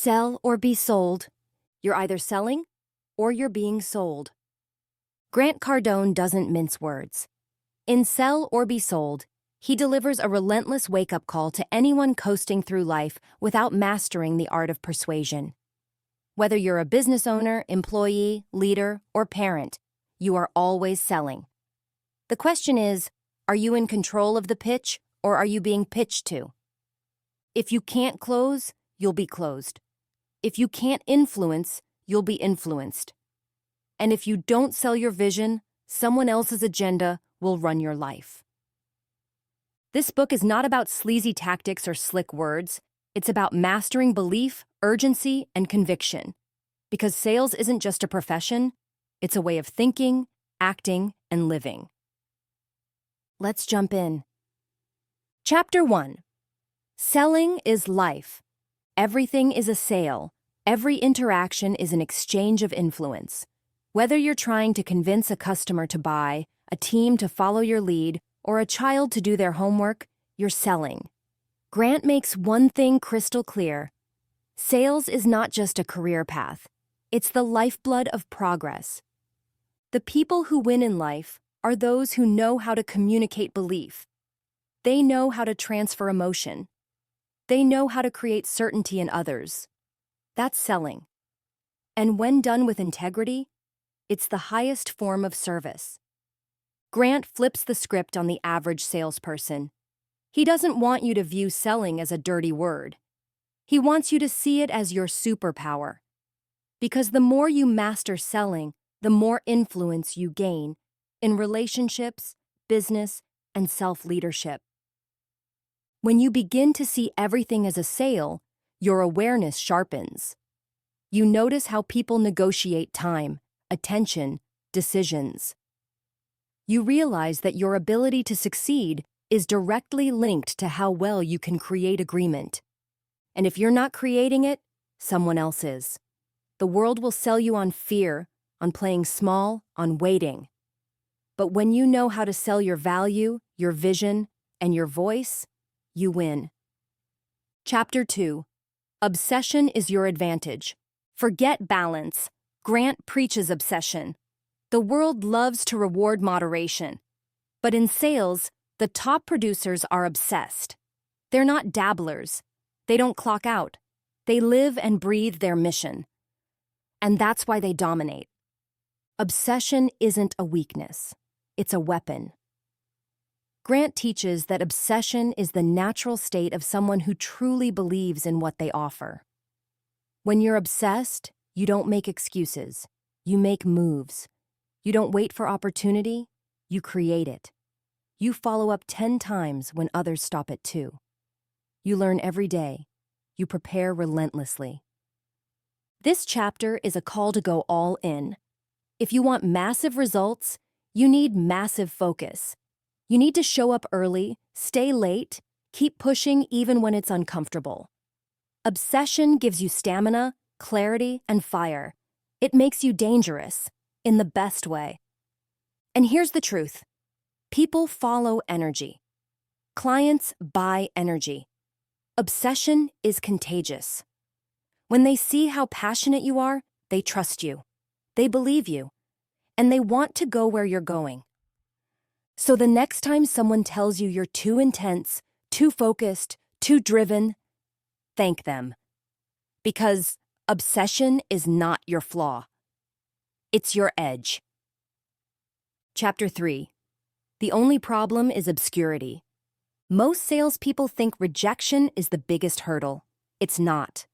Sell or be sold. You're either selling or you're being sold. Grant Cardone doesn't mince words. In Sell or Be Sold, he delivers a relentless wake-up call to anyone coasting through life without mastering the art of persuasion. Whether you're a business owner, employee, leader, or parent, you are always selling. The question is, are you in control of the pitch or are you being pitched to? If you can't close, you'll be closed. If you can't influence, you'll be influenced. And if you don't sell your vision, someone else's agenda will run your life. This book is not about sleazy tactics or slick words. It's about mastering belief, urgency, and conviction. Because sales isn't just a profession, it's a way of thinking, acting, and living. Let's jump in. Chapter 1. Selling is life. Everything is a sale. Every interaction is an exchange of influence. Whether you're trying to convince a customer to buy, a team to follow your lead, or a child to do their homework, you're selling. Grant makes one thing crystal clear. Sales is not just a career path. It's the lifeblood of progress. The people who win in life are those who know how to communicate belief. They know how to transfer emotion. They know how to create certainty in others. That's selling. And when done with integrity, it's the highest form of service. Grant flips the script on the average salesperson. He doesn't want you to view selling as a dirty word. He wants you to see it as your superpower. Because the more you master selling, the more influence you gain in relationships, business, and self-leadership. When you begin to see everything as a sale, your awareness sharpens. You notice how people negotiate time, attention, decisions. You realize that your ability to succeed is directly linked to how well you can create agreement. And if you're not creating it, someone else is. The world will sell you on fear, on playing small, on waiting. But when you know how to sell your value, your vision, and your voice, you win. Chapter 2. Obsession is your advantage. Forget balance. Grant preaches obsession. The world loves to reward moderation. But in sales, the top producers are obsessed. They're not dabblers. They don't clock out. They live and breathe their mission. And that's why they dominate. Obsession isn't a weakness. It's a weapon. Grant teaches that obsession is the natural state of someone who truly believes in what they offer. When you're obsessed, you don't make excuses. You make moves. You don't wait for opportunity. You create it. You follow up 10 times when others stop at 2. You learn every day. You prepare relentlessly. This chapter is a call to go all in. If you want massive results, you need massive focus. You need to show up early, stay late, keep pushing even when it's uncomfortable. Obsession gives you stamina, clarity, and fire. It makes you dangerous, in the best way. And here's the truth. People follow energy. Clients buy energy. Obsession is contagious. When they see how passionate you are, they trust you. They believe you. And they want to go where you're going. So the next time someone tells you you're too intense, too focused, too driven, thank them. Because obsession is not your flaw. It's your edge. Chapter 3. The only problem is obscurity. Most salespeople think rejection is the biggest hurdle. It's not.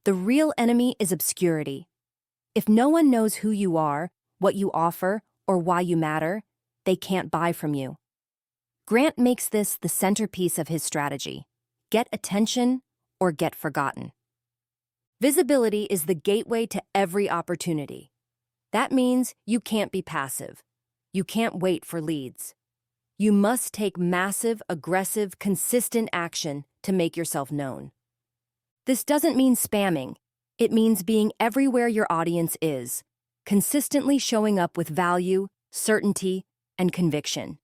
The real enemy is obscurity. If no one knows who you are, what you offer, or why you matter, they can't buy from you. Grant makes this the centerpiece of his strategy. Get attention or get forgotten. Visibility is the gateway to every opportunity. That means you can't be passive. You can't wait for leads. You must take massive, aggressive, consistent action to make yourself known. This doesn't mean spamming. It means being everywhere your audience is, consistently showing up with value, certainty, and conviction.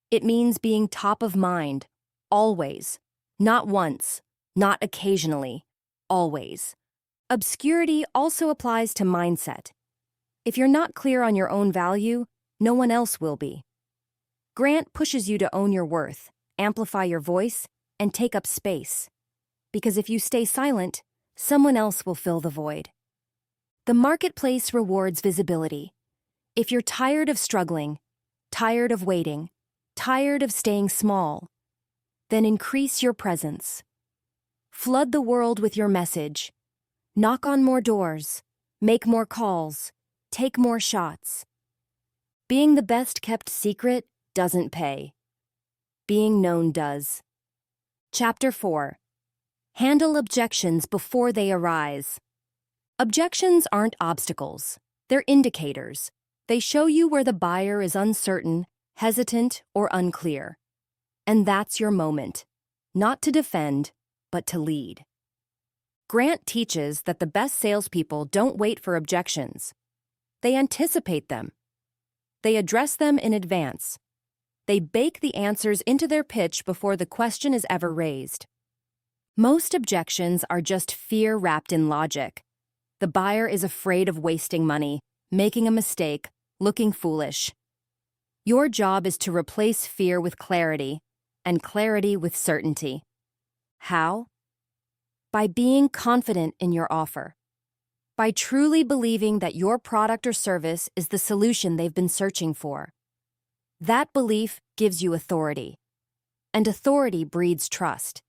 It means being top of mind, always, not once, not occasionally, always. Obscurity also applies to mindset. If you're not clear on your own value, no one else will be. Grant pushes you to own your worth, amplify your voice, and take up space. Because if you stay silent, someone else will fill the void. The marketplace rewards visibility. If you're tired of struggling, tired of waiting, tired of staying small, then increase your presence. Flood the world with your message. Knock on more doors, make more calls, take more shots. Being the best-kept secret doesn't pay. Being known does. Chapter 4. Handle objections before they arise. Objections aren't obstacles. They're indicators. They show you where the buyer is uncertain, hesitant, or unclear. And that's your moment. Not to defend, but to lead. Grant teaches that the best salespeople don't wait for objections. They anticipate them. They address them in advance. They bake the answers into their pitch before the question is ever raised. Most objections are just fear wrapped in logic. The buyer is afraid of wasting money, making a mistake, looking foolish. Your job is to replace fear with clarity, and clarity with certainty. How? By being confident in your offer. By truly believing that your product or service is the solution they've been searching for. That belief gives you authority, and authority breeds trust.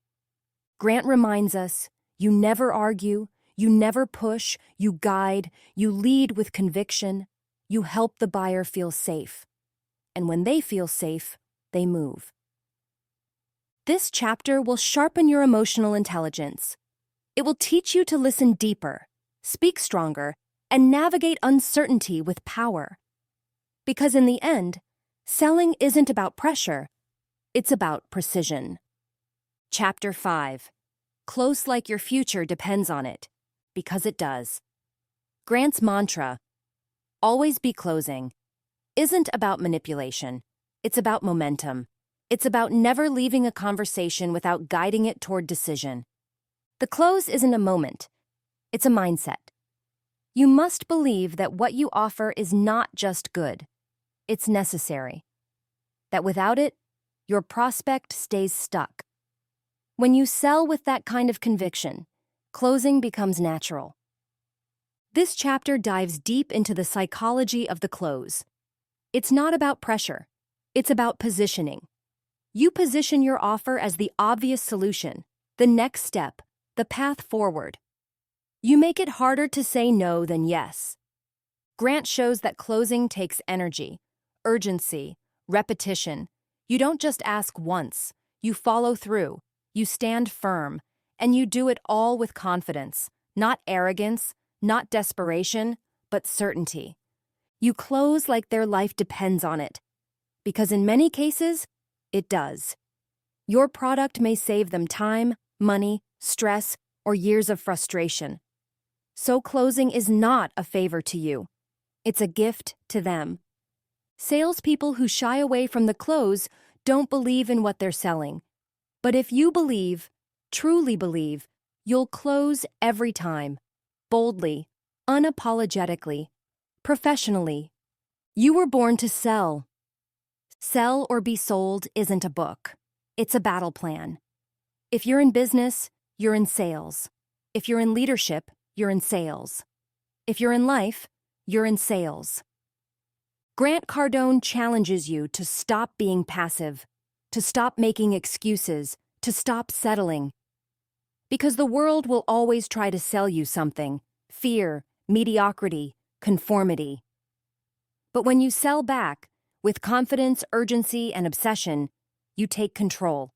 Grant reminds us, you never argue, you never push, you guide, you lead with conviction, you help the buyer feel safe. And when they feel safe, they move. This chapter will sharpen your emotional intelligence. It will teach you to listen deeper, speak stronger, and navigate uncertainty with power. Because in the end, selling isn't about pressure, it's about precision. Chapter 5. Close like your future depends on it, because it does. Grant's mantra, always be closing, isn't about manipulation. It's about momentum. It's about never leaving a conversation without guiding it toward decision. The close isn't a moment. It's a mindset. You must believe that what you offer is not just good. It's necessary. That without it, your prospect stays stuck. When you sell with that kind of conviction, closing becomes natural. This chapter dives deep into the psychology of the close. It's not about pressure. It's about positioning. You position your offer as the obvious solution, the next step, the path forward. You make it harder to say no than yes. Grant shows that closing takes energy, urgency, repetition. You don't just ask once. You follow through. You stand firm. And you do it all with confidence, not arrogance, not desperation, but certainty. You close like their life depends on it. Because in many cases, it does. Your product may save them time, money, stress, or years of frustration. So closing is not a favor to you. It's a gift to them. Salespeople who shy away from the close don't believe in what they're selling. But if you believe, truly believe, you'll close every time, boldly, unapologetically, professionally. You were born to sell. Sell or be sold isn't a book. It's a battle plan. If you're in business, you're in sales. If you're in leadership, you're in sales. If you're in life, you're in sales. Grant Cardone challenges you to stop being passive, to stop making excuses, to stop settling. Because the world will always try to sell you something: fear, mediocrity, conformity. But when you sell back, with confidence, urgency, and obsession, you take control.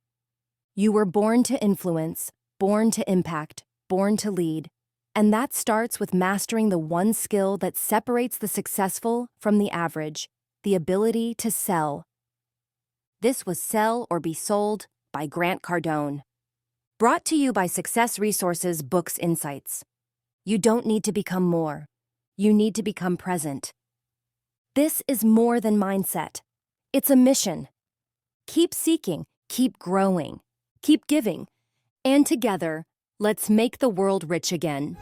You were born to influence, born to impact, born to lead. And that starts with mastering the one skill that separates the successful from the average: the ability to sell. This was Sell or Be Sold by Grant Cardone. Brought to you by Success Resources Books Insights. You don't need to become more. You need to become present. This is more than mindset. It's a mission. Keep seeking, keep growing, keep giving, and together, Let's make the world rich again.